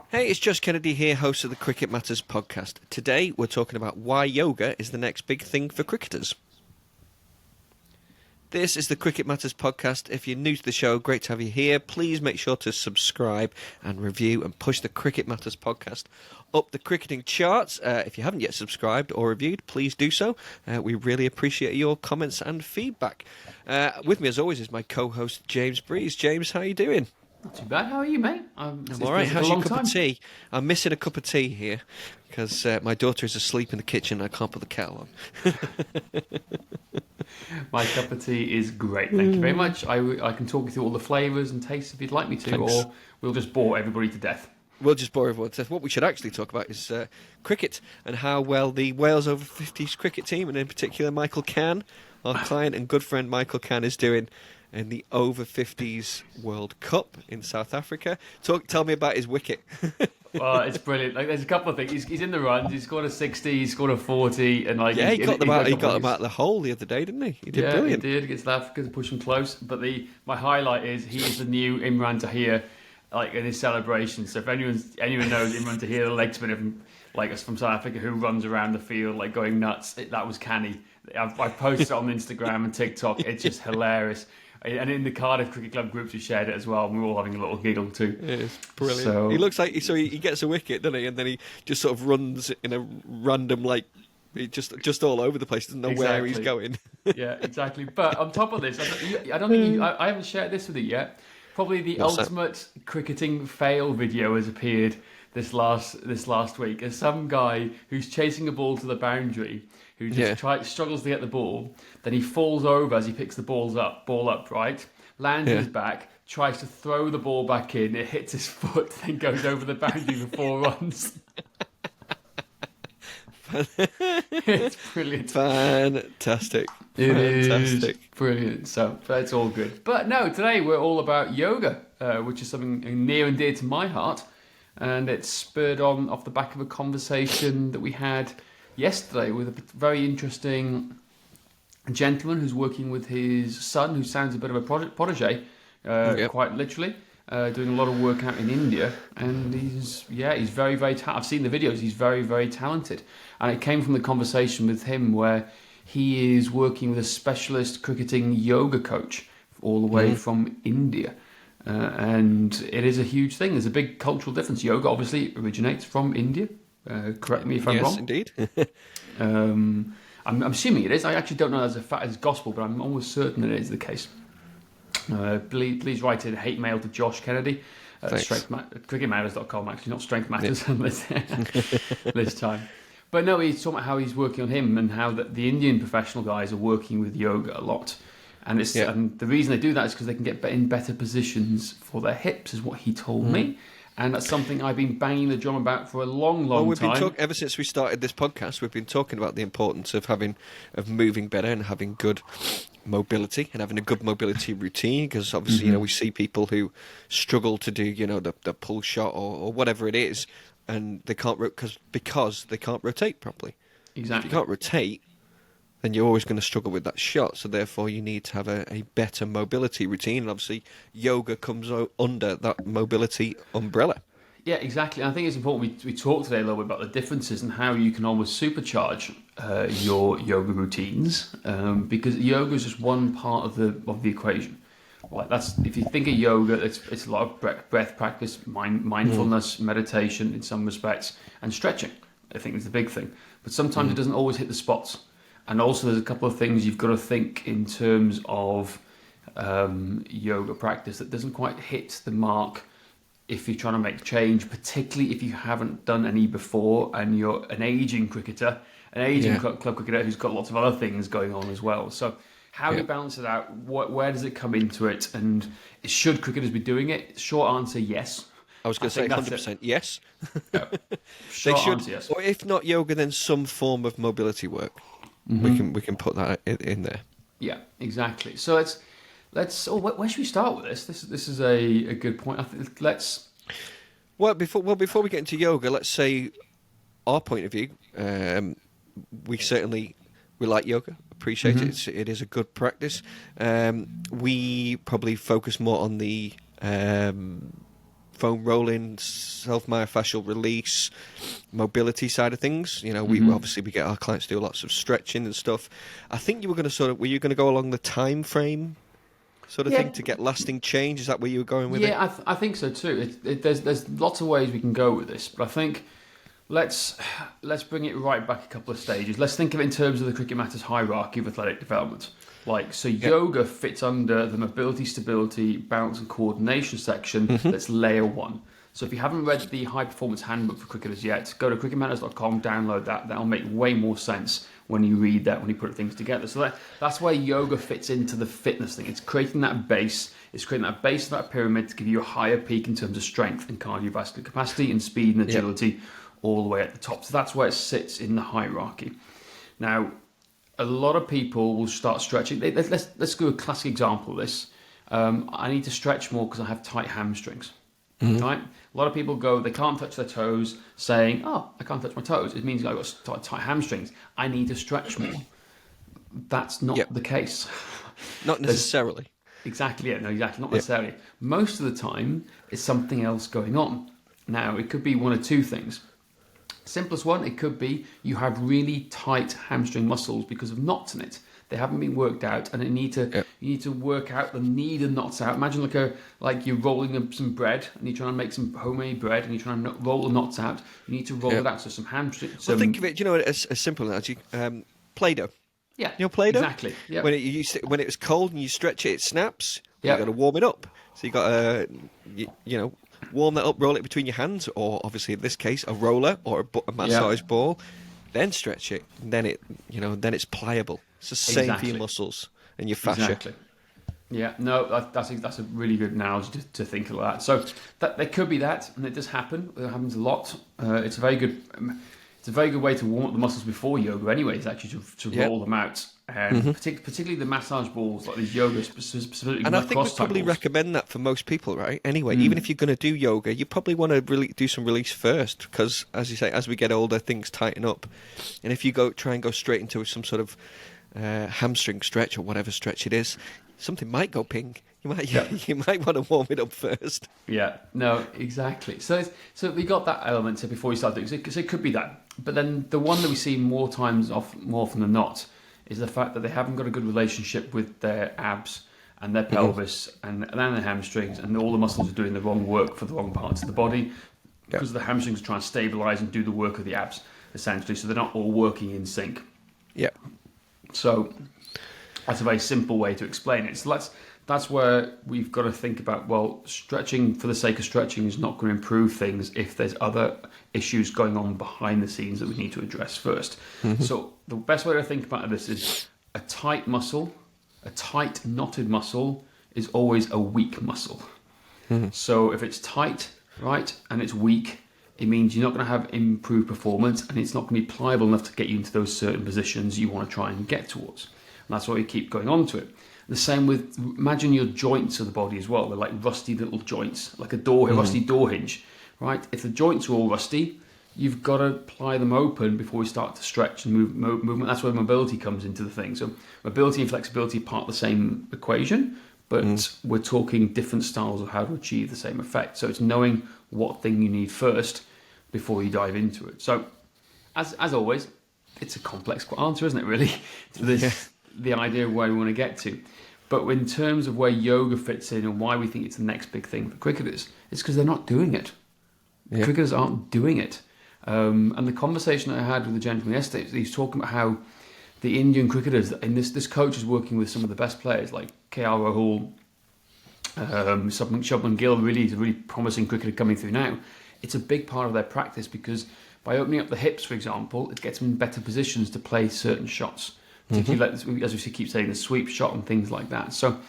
Hey, it's Josh Kennedy here, host of the Cricket Matters podcast. Today we're talking about why yoga is the next big thing for cricketers. This is the Cricket Matters podcast. If you're new to the show, great to have you here. Please make sure to subscribe and review and push the Cricket Matters podcast up the cricketing charts. If you haven't yet subscribed or reviewed, please do so. We really appreciate your comments and feedback. With me, as always, is my co-host, James Breeze. James, how are you doing? Not too bad. How are you, mate? I'm all right. How's your cup of tea? I'm missing a cup of tea here because my daughter is asleep in the kitchen and I can't put the kettle on. My cup of tea is great. Thank you very much. I can talk you through all the flavours and tastes if you'd like me to, Thanks. or we'll just bore everybody to death. We'll just bore everyone to death. What we should actually talk about is cricket and how well the Wales over 50s cricket team, and in particular Michael Cann, our client and good friend Michael Cann, is doing in the over 50s World Cup in South Africa. Tell me about his wicket. Well, it's brilliant. Like, there's a couple of things. He's in the runs. He scored a 60. He scored a 40, and yeah, he got them out. He got them out of the hole the other day, didn't he? He did brilliant. He did against South Africa to push him close. But my highlight is he is the new Imran Tahir, like in his celebration. So if anyone knows Imran Tahir, the leg spinner from South Africa who runs around the field like going nuts, that was canny. I've posted it on Instagram and TikTok. It's just hilarious. And in the Cardiff Cricket Club groups, we shared it as well, and we were all having a little giggle too. It's brilliant. So, he looks like he gets a wicket, doesn't he? And then he just sort of runs in a random, just all over the place. Doesn't know where he's going. Yeah, exactly. But on top of this, I don't think I haven't shared this with you yet. Probably the ultimate cricketing fail video has appeared this last week. As some guy who's chasing a ball to the boundary, who just struggles to get the ball, then he falls over as he picks the ball up, right? Lands on his back, tries to throw the ball back in, it hits his foot, then goes over the boundary for 4 runs. It's brilliant. Fantastic. It is brilliant. So that's all good. But no, today we're all about yoga, which is something near and dear to my heart. And it's spurred on off the back of a conversation that we had yesterday with a very interesting gentleman who's working with his son, who sounds a bit of a protege, quite literally, doing a lot of work out in India. And he's very, very I've seen the videos. He's very, very talented. And it came from the conversation with him where he is working with a specialist cricketing yoga coach all the way from India. And it is a huge thing. There's a big cultural difference. Yoga obviously originates from India. Correct me if I'm wrong. Yes, indeed. I'm assuming it is. I actually don't know as a fact as gospel, but I'm almost certain it is the case. Please write in hate mail to Josh Kennedy at cricketmatters.com. Actually, not Strength Matters this time. But no, he's talking about how he's working on him and how the Indian professional guys are working with yoga a lot. And and the reason they do that is because they can get in better positions for their hips, is what he told me. And that's something I've been banging the drum about for a long time. Ever since we started this podcast, we've been talking about the importance of moving better and having good mobility and having a good mobility routine. Because obviously, we see people who struggle to do, the pull shot or whatever it is, and they can't because they can't rotate properly. Exactly. If you can't rotate, then you're always going to struggle with that shot. So therefore, you need to have a better mobility routine. And obviously, yoga comes under that mobility umbrella. Yeah, exactly. I think it's important we talk today a little bit about the differences and how you can almost supercharge your yoga routines, because yoga is just one part of the equation. Like if you think of yoga, it's a lot of breath practice, mindfulness, meditation in some respects, and stretching. I think is the big thing. But sometimes it doesn't always hit the spots. And also there's a couple of things you've got to think in terms of yoga practice that doesn't quite hit the mark if you're trying to make change, particularly if you haven't done any before and you're an aging cricketer, club cricketer who's got lots of other things going on as well. So how do you balance it out? Where does it come into it? And should cricketers be doing it? Short answer, yes. I was going to say 100% yes. Short they should, answer, yes. Or if not yoga, then some form of mobility work. We can put that in there. Yeah, exactly. So let's. Where should we start with this? This is a good point. Let's. Well, before we get into yoga, let's say our point of view. We like yoga. Appreciate it. It is a good practice. We probably focus more on the foam rolling, self-myofascial release, mobility side of things. You know, we get our clients to do lots of stretching and stuff. I think you were going to were you going to go along the time frame sort of thing to get lasting change? Is that where you were going with it? Yeah, I think so too. There's lots of ways we can go with this, but I think let's bring it right back a couple of stages. Let's think of it in terms of the Cricket Matters hierarchy of athletic development. Yoga fits under the mobility, stability, balance and coordination section. That's layer 1. So if you haven't read the High Performance Handbook for Cricketers yet, go to cricketmatters.com, download that. That'll make way more sense when you read that, when you put things together. So that's where yoga fits into the fitness thing. It's creating that base. It's creating that base of that pyramid to give you a higher peak in terms of strength and cardiovascular capacity and speed and agility all the way at the top. So that's where it sits in the hierarchy. Now, a lot of people will start stretching. Let's do a classic example of this. I need to stretch more because I have tight hamstrings. Right? A lot of people they can't touch their toes, saying, "Oh, I can't touch my toes. It means I've got tight hamstrings. I need to stretch more." That's not the case. Not necessarily. Exactly. Yeah. No. Exactly. Not necessarily. Most of the time, it's something else going on. Now, it could be one of two things. Simplest one, it could be you have really tight hamstring muscles because of knots in it. They haven't been worked out, and you need to work out the knee and knots out. Imagine like you're rolling some bread, and you're trying to make some homemade bread, and you're trying to roll the knots out. You need to roll it out, so some hamstring. Well, think of it, as simple as Play-Doh. Yeah, you know Play-Doh? Exactly. Yep. When it was cold and you stretch it, it snaps. Yep. You got to warm it up. So you got to warm that up, roll it between your hands, or obviously in this case a roller or a massage ball. Then stretch it. And then it's pliable. It's the same for your muscles and your fascia. Exactly. Yeah, no, that's a really good analogy to think of that. So there could be that, and it does happen. It happens a lot. It's a very good way to warm up the muscles before yoga. Anyway, is actually to roll them out, and particularly the massage balls, like these yoga specifically. And I think we'd probably recommend that for most people, right? Anyway, even if you're going to do yoga, you probably want to really do some release first, because as you say, as we get older, things tighten up, and if you try and go straight into some sort of hamstring stretch or whatever stretch it is, something might go ping. You might want to warm it up first. Yeah, no, exactly. So we got that element before we start doing it. So it could be that. But then the one that we see more often than not is the fact that they haven't got a good relationship with their abs and their pelvis and their hamstrings, and all the muscles are doing the wrong work for the wrong parts of the body because the hamstrings are trying to stabilize and do the work of the abs, essentially. So they're not all working in sync. Yeah. So that's a very simple way to explain it. So that's where we've got to think about, well, stretching for the sake of stretching is not going to improve things if there's other issues going on behind the scenes that we need to address first. So the best way to think about this is a tight muscle, a tight knotted muscle is always a weak muscle. So if it's tight, right, and it's weak, it means you're not going to have improved performance, and it's not going to be pliable enough to get you into those certain positions you want to try and get towards. And that's why we keep going on to it. The same with, imagine your joints of the body as well. They're like rusty little joints, like a rusty door hinge, right? If the joints are all rusty, you've got to ply them open before you start to stretch and movement. That's where mobility comes into the thing. So mobility and flexibility are part of the same equation, but we're talking different styles of how to achieve the same effect. So it's knowing what thing you need first before you dive into it. So as always, it's a complex answer, isn't it, really? The idea of where we want to get to. But in terms of where yoga fits in and why we think it's the next big thing for cricketers, it's because they're not doing it. Cricketers aren't doing it. And the conversation I had with the gentleman yesterday, he's talking about how the Indian cricketers, and this coach is working with some of the best players like KL Rahul, Shubman Gill, is a really promising cricketer coming through now. It's a big part of their practice because by opening up the hips, for example, it gets them in better positions to play certain shots. Particularly, as we keep saying, the sweep shot and things like that. So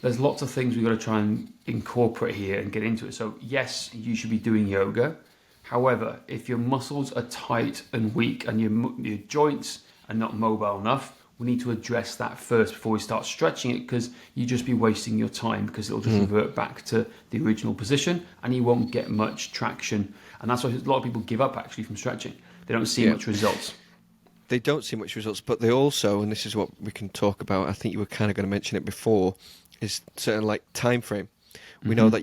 there's lots of things we've got to try and incorporate here and get into it. So yes, you should be doing yoga. However, if your muscles are tight and weak and your joints are not mobile enough, we need to address that first before we start stretching it, because you'll just be wasting your time, because it'll just revert back to the original position and you won't get much traction. And that's why a lot of people give up actually from stretching. They don't see much results. They don't see much results, but they also, and this is what we can talk about, I think you were kind of going to mention it before, is certain like time frame. We know that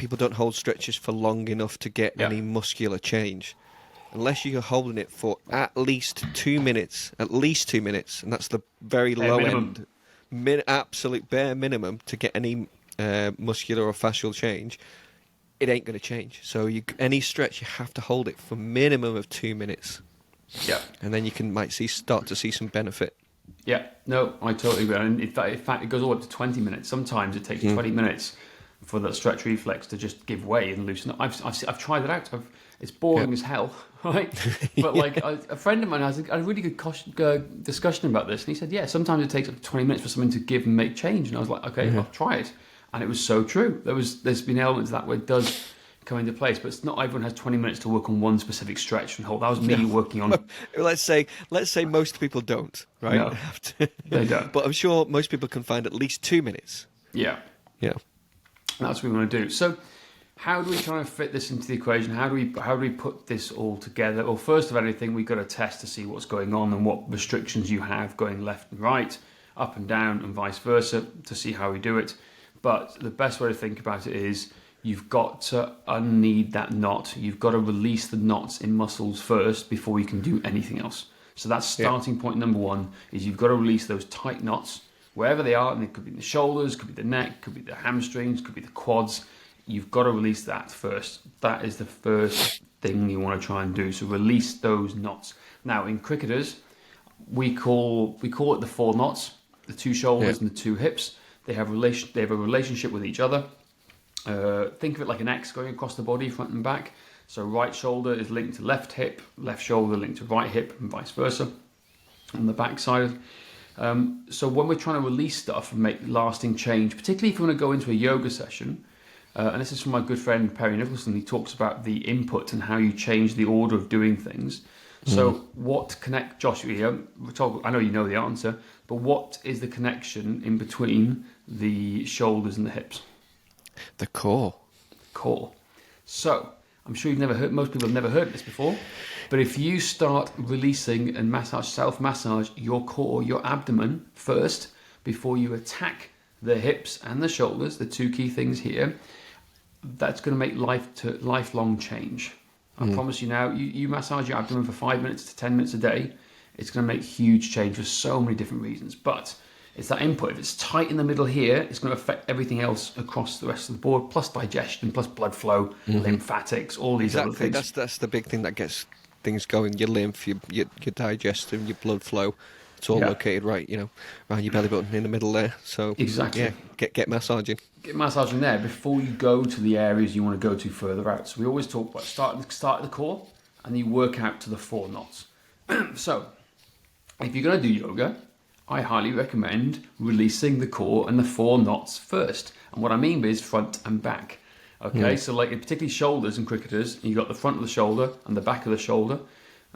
people don't hold stretches for long enough to get Yeah. any muscular change. Unless you're holding it for at least 2 minutes, and that's the very Bare low minimum. end, absolute bare minimum to get any muscular or fascial change, it ain't going to change. So any stretch, you have to hold it for minimum of 2 minutes, Yeah. and then you might start to see some benefit. Yeah, no, I totally agree. And in fact, it goes all up to 20 minutes. Sometimes it takes 20 minutes for that stretch reflex to just give way and loosen up. I've tried it out. It's boring as hell, right? But like a friend of mine has a really good discussion about this, and he said, yeah, sometimes it takes up to 20 minutes for something to give and make change. And I was like, okay, I'll try it. And it was so true. There's been elements of that where it does come into place, but it's not everyone has 20 minutes to work on one specific stretch and hold. That was me working on. Let's say most people don't, right? No, they don't. But I'm sure most people can find at least 2 minutes. Yeah. Yeah. That's what we want to do. So, how do we try and fit this into the equation? How do we put this all together? Well, first of everything, we've got to test to see what's going on and what restrictions you have going left and right, up and down, and vice versa, to see how we do it. But the best way to think about it is you've got to unknead that knot. You've got to release the knots in muscles first before you can do anything else. So that's starting point number one, is you've got to release those tight knots wherever they are, and it could be in the shoulders, could be the neck, could be the hamstrings, could be the quads. You've got to release that first. That is the first thing you want to try and do. So release those knots. Now in cricketers, we call it the 4 knots, the 2 shoulders and the 2 hips. They have a relationship with each other. Think of it like an X going across the body, front and back. So right shoulder is linked to left hip, left shoulder linked to right hip, and vice versa on the back side. So when we're trying to release stuff and make lasting change, particularly if you want to go into a yoga session, and this is from my good friend Perry Nicholson, he talks about the input and how you change the order of doing things. So Josh, I know you know the answer, but what is the connection in between the shoulders and the hips? The core. So I'm sure most people have never heard this before, but if you start releasing and self-massage your core, your abdomen first, before you attack the hips and the shoulders, the 2 key things here, that's going to make lifelong change. I promise you now, you massage your abdomen for 5 minutes to 10 minutes a day, it's going to make huge change for so many different reasons. But it's that input. If it's tight in the middle here, it's going to affect everything else across the rest of the board, plus digestion, plus blood flow, lymphatics, all these other things. That's the big thing that gets things going. Your lymph, your digestion, your blood flow. It's all located right, around your belly button in the middle there. So exactly, get massaging. Get massaging there before you go to the areas you want to go to further out. So we always talk about start at the core, and you work out to the 4 knots. So if you're going to do yoga, I highly recommend releasing the core and the 4 knots first. And what I mean is front and back. Okay, so like particularly shoulders and cricketers, you've got the front of the shoulder and the back of the shoulder.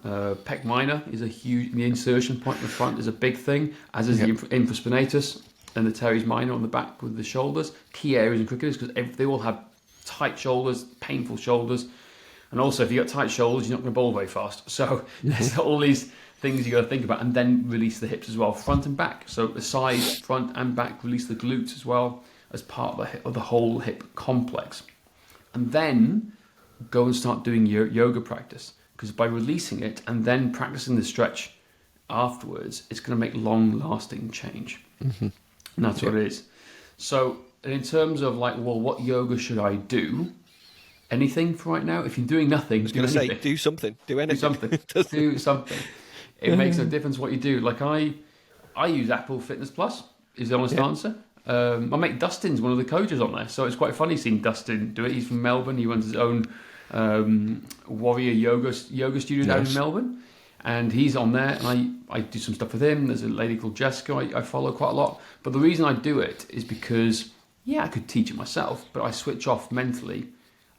Pec minor is the insertion point in the front is a big thing, as is the infraspinatus and the teres minor on the back with the shoulders. Key areas in cricketers because they all have tight shoulders, painful shoulders. And also if you've got tight shoulders, you're not going to bowl very fast. So there's all these things you got to think about, and then release the hips as well, front and back. So the side, front and back, release the glutes as well as part of the whole hip complex. And then go and start doing your yoga practice, because by releasing it and then practicing the stretch afterwards, it's going to make long-lasting change. And that's what it is. So in terms of what yoga should I do? Anything for right now? If you're doing nothing, do something. Do anything. Do something. It makes no difference what you do. Like I use Apple Fitness Plus, is the honest answer. My mate Dustin's one of the coaches on there, so it's quite funny seeing Dustin do it. He's from Melbourne. He runs his own warrior yoga studio down in Melbourne, and he's on there, and I do some stuff with him. There's a lady called Jessica I follow quite a lot. But the reason I do it is because, I could teach it myself, but I switch off mentally,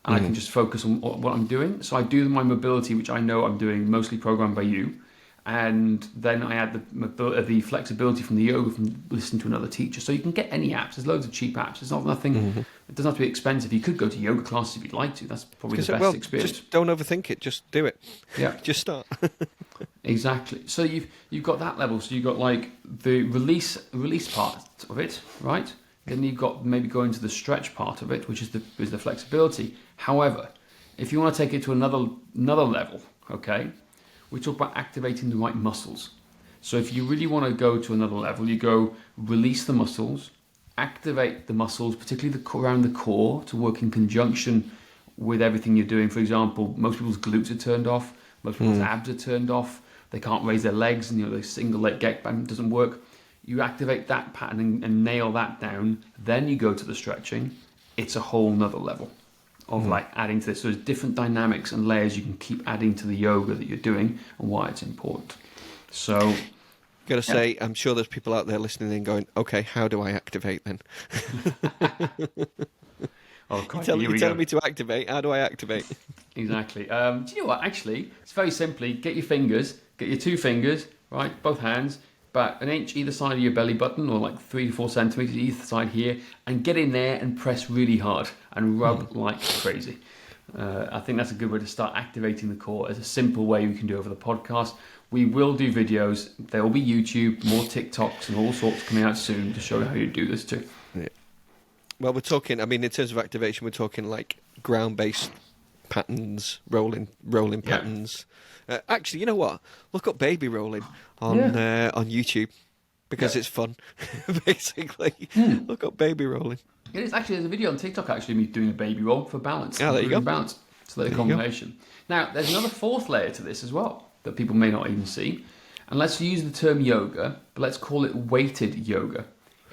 and I can just focus on what I'm doing. So I do my mobility, which I know I'm doing, mostly programmed by you. And then I add the flexibility from the yoga from listening to another teacher. So you can get any apps. There's loads of cheap apps. It's nothing. It doesn't have to be expensive. You could go to yoga classes if you'd like to. That's probably the best experience. Just don't overthink it. Just do it. Yeah. Just start. Exactly. So you've got that level. So you've got like the release part of it, right? Then you've got maybe going to the stretch part of it, which is the flexibility. However, if you want to take it to another level, okay, we talk about activating the right muscles. So if you really want to go to another level, you go release the muscles, activate the muscles, particularly around the core, to work in conjunction with everything you're doing. For example, most people's glutes are turned off, most people's abs are turned off, they can't raise their legs, and the single leg get band doesn't work. You activate that pattern and nail that down, then you go to the stretching. It's a whole nother level of like adding to this. So there's different dynamics and layers you can keep adding to the yoga that you're doing and why it's important. So Gotta say, I'm sure there's people out there listening and going, okay, how do I activate then? Oh, You're telling me to activate. How do I activate? Exactly. Do you know what? Actually, it's very simply, get your 2 fingers, right, both hands, about an inch either side of your belly button, or like 3 to 4 centimeters either side here, and get in there and press really hard and rub like crazy. I think that's a good way to start activating the core. As a simple way we can do over the podcast. We will do videos. There will be YouTube, more TikToks, and all sorts coming out soon to show you how you do this too. Yeah. Well, we're talking, I mean, in terms of activation, we're talking like ground-based patterns, rolling patterns. Actually, you know what? Look up baby rolling on YouTube, because it's fun, basically. Look up baby rolling. It is actually, there's a video on TikTok actually me doing a baby roll for balance. Oh, there you go. Balance. So there's a combination. Now, there's another fourth layer to this as well that people may not even see. And let's use the term yoga, but let's call it weighted yoga.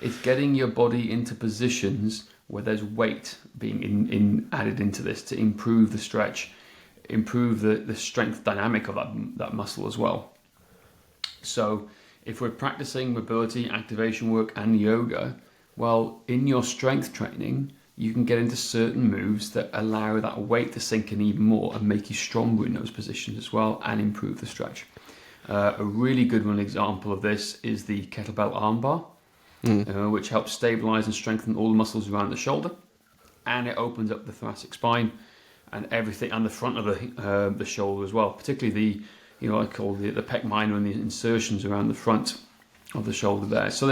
It's getting your body into positions where there's weight being added into this to improve the stretch, improve the strength dynamic of that muscle as well. So if we're practicing mobility, activation work, and yoga, well, in your strength training, you can get into certain moves that allow that weight to sink in even more and make you stronger in those positions as well and improve the stretch. A really good one example of this is the kettlebell armbar, which helps stabilize and strengthen all the muscles around the shoulder, and it opens up the thoracic spine and everything, and the front of the shoulder as well, particularly I call the pec minor and the insertions around the front of the shoulder there. So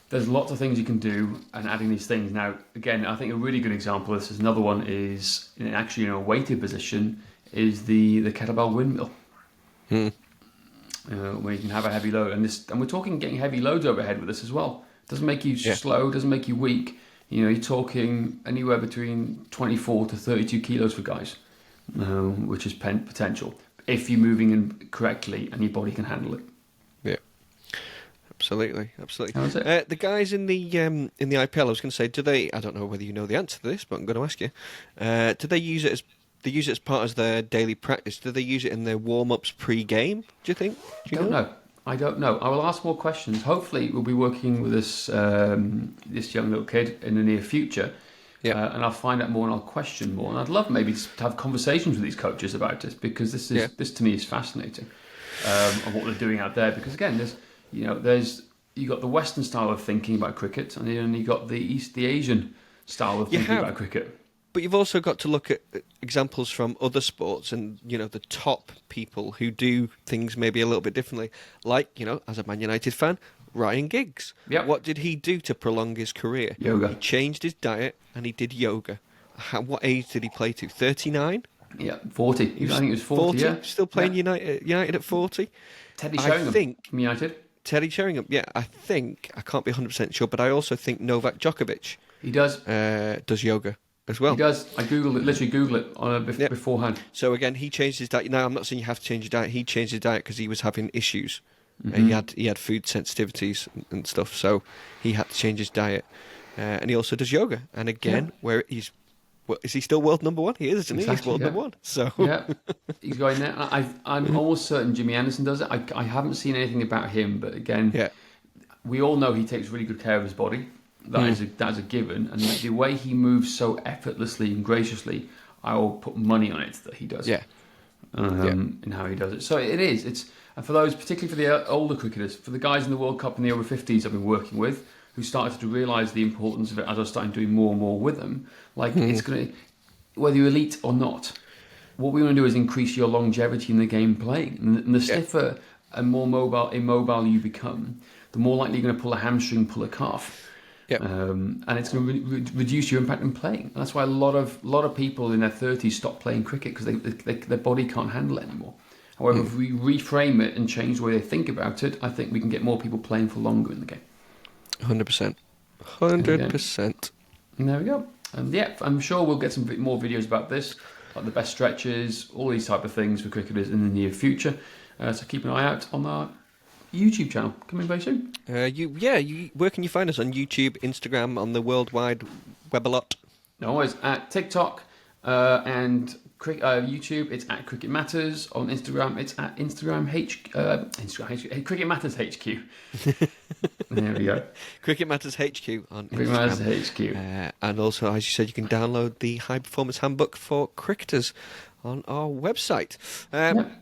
there's lots of things you can do, and adding these things. Now, again, I think a really good example of this is another one is actually in a weighted position is the kettlebell windmill, where you can have a heavy load, and we're talking getting heavy loads overhead with this as well. It doesn't make you slow, doesn't make you weak. You're talking anywhere between 24 to 32 kilos for guys, which is potential if you're moving in correctly and your body can handle it. Absolutely. How is it? The guys in the IPL, I was going to say, do they? I don't know whether you know the answer to this, but I'm going to ask you. Do they use it as part of their daily practice? Do they use it in their warm-ups pre-game? Do you think? I don't know. I will ask more questions. Hopefully, we'll be working with this young little kid in the near future. Yeah. And I'll find out more and I'll question more. And I'd love maybe to have conversations with these coaches about this, because this to me is fascinating, of what they're doing out there. Because again, you got the Western style of thinking about cricket, and then you got the Asian style of thinking about cricket. But you've also got to look at examples from other sports, and the top people who do things maybe a little bit differently. Like as a Man United fan, Ryan Giggs. Yep. What did he do to prolong his career? Yoga. He changed his diet and he did yoga. What age did he play to? 39? Yeah, 40. I think it was 40. Yeah. Still playing United at 40. Teddy Sheringham. United. Teddy Sheringham, yeah, I can't be 100% sure, but I also think Novak Djokovic does yoga as well. He does. I literally Googled it beforehand. So again, he changed his diet. Now, I'm not saying you have to change your diet. He changed his diet because he was having issues. He had food sensitivities and stuff, so he had to change his diet. And he also does yoga. And again, where is he still world number one? He is, isn't he? He's world number one. So he's going there. I'm almost certain Jimmy Anderson does it. I haven't seen anything about him, but again, we all know he takes really good care of his body. That is a given, and the way he moves so effortlessly and graciously, I will put money on it that he does. In how he does it. So it's and for those, particularly for the older cricketers, for the guys in the World Cup and the over 50s I've been working with, who started to realise the importance of it as I was starting doing more and more with them. It's going to, whether you're elite or not, what we want to do is increase your longevity in the game playing. And the stiffer and more immobile you become, the more likely you're going to pull a hamstring, pull a calf. Yep. And it's going to reduce your impact in playing. That's why a lot of people in their 30s stop playing cricket because their body can't handle it anymore. However, if we reframe it and change the way they think about it, I think we can get more people playing for longer in the game. 100%. 100%. And there we go. And yeah, I'm sure we'll get some more videos about this, like the best stretches, all these type of things for cricketers in the near future. So keep an eye out on our YouTube channel coming very soon. Where can you find us on YouTube, Instagram, on the World Wide Web a lot? Always at TikTok and YouTube. It's at Cricket Matters. On Instagram, it's at Cricket Matters HQ. There we go. Cricket Matters HQ on Instagram. Cricket Matters HQ. And also, as you said, you can download the High Performance Handbook for cricketers on our website.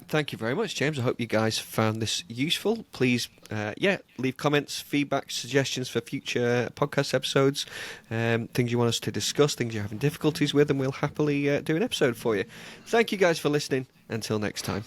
Thank you very much, James. I hope you guys found this useful. Please, leave comments, feedback, suggestions for future podcast episodes, things you want us to discuss, things you're having difficulties with, and we'll happily do an episode for you. Thank you guys for listening. Until next time.